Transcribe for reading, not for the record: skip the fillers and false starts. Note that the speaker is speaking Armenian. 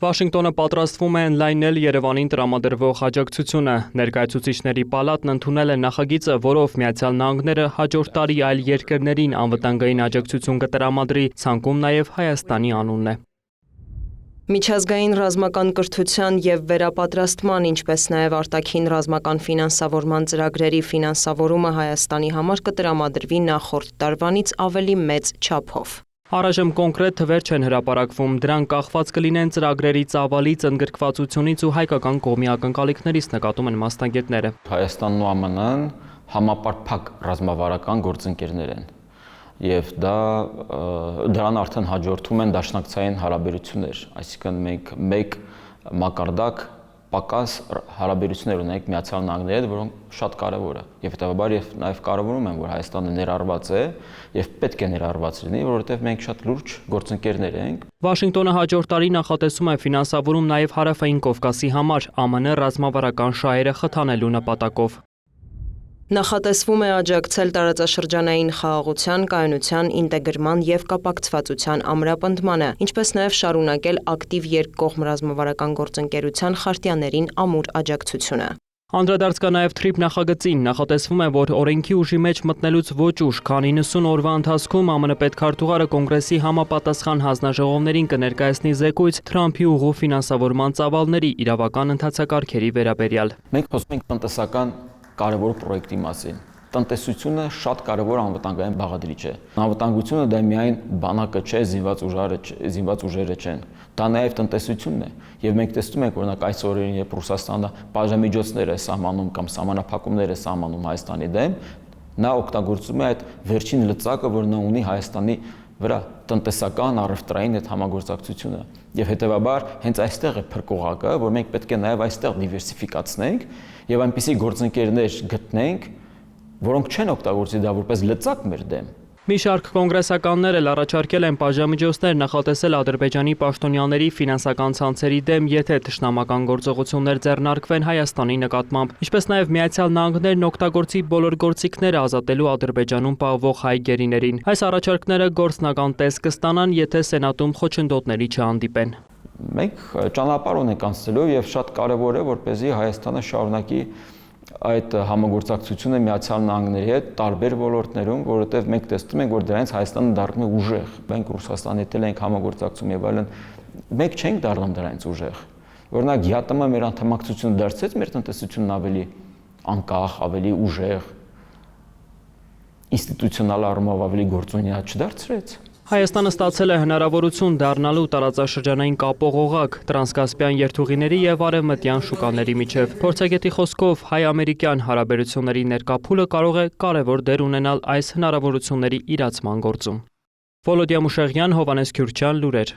Վաշինգտոնը պատրաստվում է ընդլայնել Երևանին տրամադրվող աջակցությունը։ Ներկայացուցիչների պալատն ընդունել է նախագիծը, որով Միացյալ Նահանգները հաջորդ տարի այլ երկրներին անվտանգային աջակցություն կտրամադրի, ցանկում նաև Հայաստանի անունն է։ Միջազգային ռազմական կրթության և վերապատրաստման, ինչպես նաև արտաքին ռազմական ֆինանսավորման ծրագրերի ֆինանսավորումը Հայաստանի համար կտրամադրվի նախորդ տարվանից ավելի մեծ չափով։ Առայժմ կոնկրետ թվեր չեն հրապարակվում, դրանք կախված կլինեն ծրագրերի ծավալից, ընդգրկվածությունից ու հայկական կողմի ակնկալիքներից, նկատում են մասնագետները։ Հայաստանն ու ԱՄՆ-ն համապարփակ ռազմավարական գործընկերներ են, եւ դրան արդեն հաջորդում են դաշնակցային հարաբերություններ, այսինքն մենք մեկ մակարդակ պակաս հարաբերություններ ունենք Միացյալ Նահանգների հետ, որոնք շատ կարևոր է, եւ հետեւաբար եւ նաեւ կարևորում են, որ Հայաստանը ներառված է եւ պետք է ներառված լինի, որովհետեւ մենք շատ լուրջ գործընկերներ ենք։ Վաշինգտոնը հաջորդ տարի նախատեսում է ֆինանսավորում նաեւ Հարավային Կովկասի համար, ԱՄՆ ռազմավարական շահերը խթանելու նպատակով։ Նախատեսվում է աջակցել տարածաշրջանային խաղաղության, կայունության, ինտեգրման և կապակցվածության ամրապնդմանը, ինչպես նաև շարունակել ակտիվ երկկողմ ռազմավարական գործընկերության խարտիաներին ամուր աջակցությունը։ Անդրադարձ կա նաև TRIP նախագծին, նախատեսվում է, որ օրենքի ուժի մեջ մտնելուց ոչ ուշ, քան 90 օրվա ընթացքում ԱՄՆ պետքարտուղարը կոնգրեսի համապատասխան հանձնաժողովներին կներկայացնի զեկույց Թրամփի ուղու ֆինանսավորման ծավալների իրավական ընթացակարգերի վերաբերյալ։ Մենք խոսում ենք տնտեսական կարևոր պրոյեկտի մասին։ Տնտեսությունը շատ կարևոր անվտանգային բաղադրիչ է։ Անվտանգությունը դա միայն բանակը չէ, զինված ուժերը չեն։ Դա նաև տնտեսությունն է։ Եվ մենք տեսնում ենք, օրինակ այս օրերին, երբ Ռուսաստանը բաժամիջոցներ է սահմանում կամ սահմանափակումներ է սահմանում Հայաստանի դեմ, նա օգտագործում է այդ վերջին լծակը, որ նա ունի Հայաստանի վրա տնտեսական առևտրային այդ համագործակցությունը։ Եվ հետեւաբար հենց այստեղ է փրկողակը, որ մենք պետք է նաև այստեղ դիվերսիֆիկացնենք եւ այնպիսի գործընկերներ գտնենք, որոնք չեն օգտագործի դա որպես լծակ մեր դեմ։ Մի շարք կոնգրեսականներ էլ առաջարկել են բաժամիջոցներ նախատեսել Ադրբեջանի պաշտոնյաների ֆինանսական ցանցերի դեմ, եթե թշնամական գործողություններ ձեռնարկվեն Հայաստանի նկատմամբ, ինչպես նաև Միացյալ Նահանգներն օգտագործի բոլոր գործիքները ազատելու Ադրբեջանում պահվող հայ գերիներին։ Այս առաջարկները գործնական տեսք կստանան, եթե Սենատում խոչընդոտների չհանդիպեն։ Մենք ճանապարհ ունենք անցնելու եւ շատ կարեւոր է, որպեսզի Հայաստանը շարունակի այդ համագործակցությունը Միացյալ Նահանգների հետ տարբեր ոլորտներում, որովհետև մենք տեսնում ենք, որ դրանից Հայաստանը դառնում է ուժեղ։ Մենք Ռուսաստանի հետ ենք համագործակցում եւ այլն, մենք չենք դառնում դրանից ուժեղ։ Օրինակ ԵԱՏՄ մեր անդամակցությունը դարձրեց մեր տնտեսությունն ավելի անկախ, ավելի ուժեղ, ինստիտուցիոնալ առումով ավելի գործունյա չդարձրեց։ Հայաստանը ստացել է հնարավորություն դառնալու տարածաշրջանային կապող օղակ տրանսկասպյան երթուղիների եւ արևմտյան շուկաների միջև։ Փորձագետի խոսքով հայ-ամերիկյան հարաբերությունների ներկա փուլը կարող է կարևոր դեր ունենալ այս հնարավորությունների իրացման գործում։ Վոլոդիա Մուշեղյան, Հովհաննես Քյուրչյան, լուրեր։